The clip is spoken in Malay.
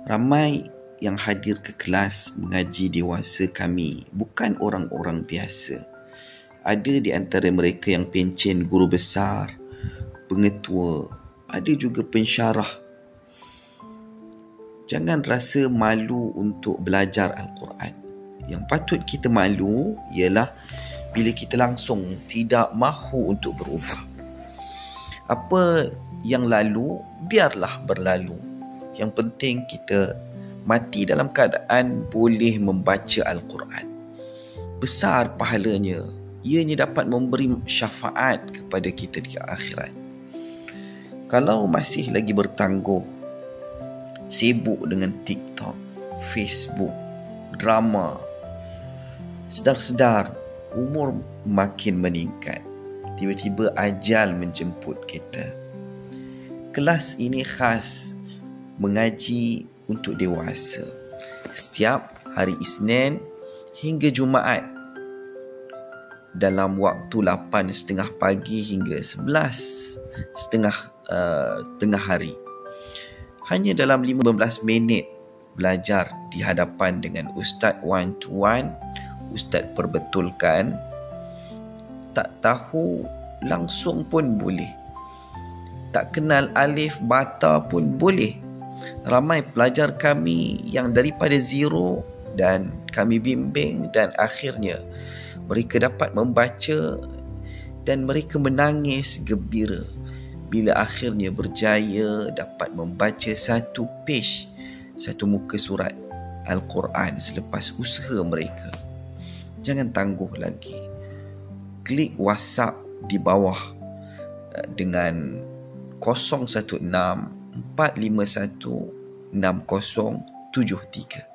Ramai yang hadir ke kelas mengaji dewasa kami bukan orang-orang biasa. Ada di antara mereka yang pencen guru besar, pengetua, ada juga pensyarah. Jangan rasa malu untuk belajar Al-Quran. Yang patut kita malu ialah bila kita langsung tidak mahu untuk berubah. Apa yang lalu, biarlah berlalu. Yang penting kita mati dalam keadaan boleh membaca Al-Quran. Besar pahalanya. Ianya dapat memberi syafaat kepada kita di akhirat. Kalau masih lagi bertangguh, sibuk dengan TikTok, Facebook, drama, sedar-sedar umur makin meningkat. Tiba-tiba ajal menjemput kita. Kelas ini khas mengaji untuk dewasa. Setiap hari Isnin hingga Jumaat dalam waktu 8.30 pagi hingga 11.30 tengah hari. Hanya dalam 15 minit belajar di hadapan dengan ustaz one to one, ustaz perbetulkan. Tak tahu langsung pun boleh. Tak kenal alif bata pun boleh. Ramai pelajar kami yang daripada zero dan kami bimbing dan akhirnya mereka dapat membaca dan mereka menangis gembira bila akhirnya berjaya dapat membaca satu page, satu muka surat Al-Quran selepas usaha mereka. Jangan tangguh lagi. Klik WhatsApp di bawah dengan 016 451 6073.